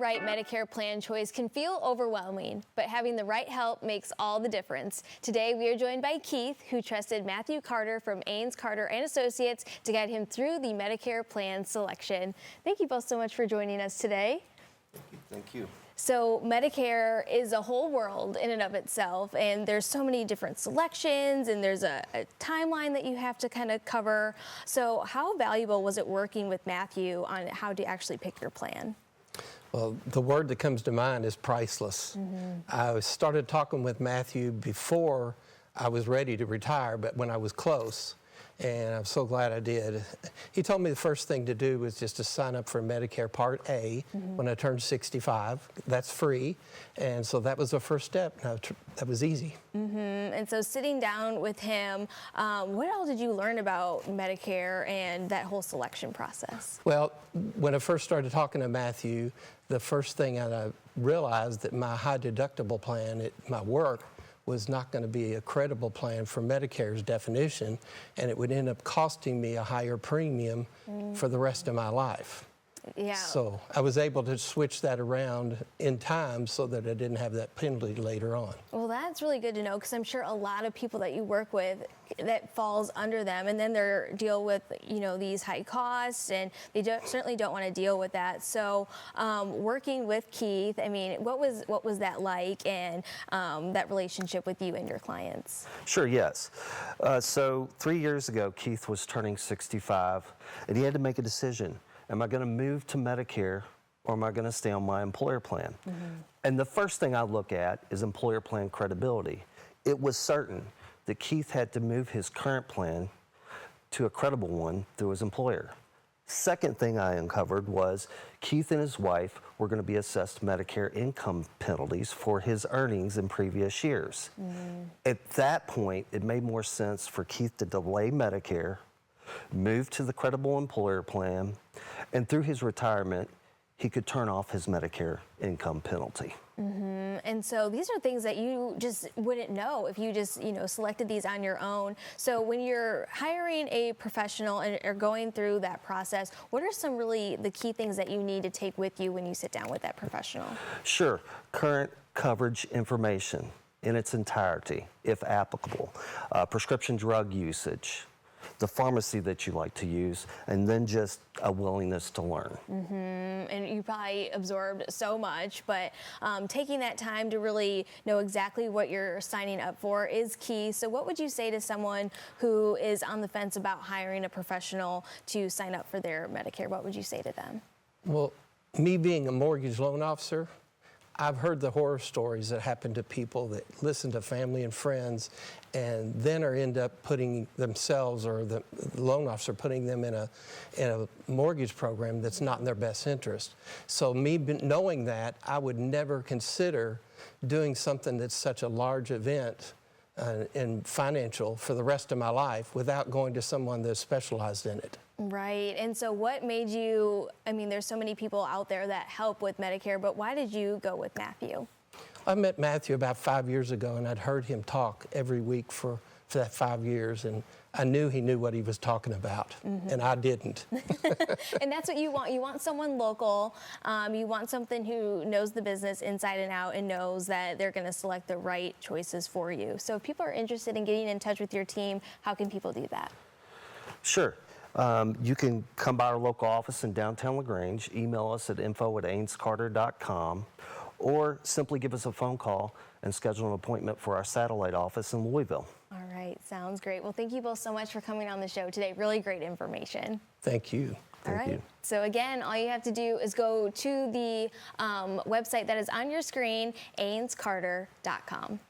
Right Medicare plan choice can feel overwhelming, but having the right help makes all the difference. Today, we are joined by Keith, who trusted Matthew Carter from Aines, Carter & Associates to guide him through the Medicare plan selection. Thank you both so much for joining us today. Thank you. So Medicare is a whole world in and of itself, and there's so many different selections, and there's a timeline that you have to kind of cover. So how valuable was it working with Matthew on how to actually pick your plan? Well, the word that comes to mind is priceless. I started talking with Matthew before I was ready to retire, but when I was close, and I'm so glad I did. He told me the first thing to do was just to sign up for Medicare Part A when I turned 65. That's free, and so that was the first step. That was easy. And so sitting down with him, what else did you learn about Medicare and that whole selection process? Well, when I first started talking to Matthew, the first thing I realized that my high deductible plan at my work was not going to be a credible plan for Medicare's definition, and it would end up costing me a higher premium for the rest of my life. Yeah. So I was able to switch that around in time so that I didn't have that penalty later on. Well, that's really good to know, because I'm sure a lot of people that you work with, that falls under them, and then they deal with, these high costs, and they certainly don't want to deal with that. So working with Keith, I mean, what was that like, and that relationship with you and your clients? Sure, yes. So 3 years ago, Keith was turning 65, and he had to make a decision. Am I going to move to Medicare, or am I going to stay on my employer plan? And the first thing I look at is employer plan credibility. It was certain that Keith had to move his current plan to a credible one through his employer. Second thing I uncovered was Keith and his wife were going to be assessed Medicare income penalties for his earnings in previous years. At that point, it made more sense for Keith to delay Medicare, move to the credible employer plan, and through his retirement, he could turn off his Medicare income penalty. And so these are things that you just wouldn't know if you just, selected these on your own. So when you're hiring a professional and are going through that process, what are some really the key things that you need to take with you when you sit down with that professional? Sure. Current coverage information in its entirety, if applicable. Prescription drug usage, the pharmacy that you like to use, and then just a willingness to learn. And you probably absorbed so much, but taking that time to really know exactly what you're signing up for is key. So what would you say to someone who is on the fence about hiring a professional to sign up for their Medicare? What would you say to them? Well, me being a mortgage loan officer, I've heard the horror stories that happen to people that listen to family and friends and then end up putting themselves, or the loan officer putting them in a mortgage program that's not in their best interest. So me knowing that, I would never consider doing something that's such a large event and financial for the rest of my life without going to someone that's specialized in it. Right. And so what made you, there's so many people out there that help with Medicare, but why did you go with Matthew? I met Matthew about 5 years ago, and I'd heard him talk every week for that 5 years, and I knew he knew what he was talking about, and I didn't. And that's what you want. You want someone local. You want someone who knows the business inside and out and knows that they're going to select the right choices for you. So if people are interested in getting in touch with your team, how can people do that? Sure. You can come by our local office in downtown LaGrange, email us at info@ainescarter.com, or simply give us a phone call and schedule an appointment for our satellite office in Louisville. All right, sounds great. Well, thank you both so much for coming on the show today. Really great information. Thank you. Thank you. So again, all you have to do is go to the website that is on your screen, ainescarter.com.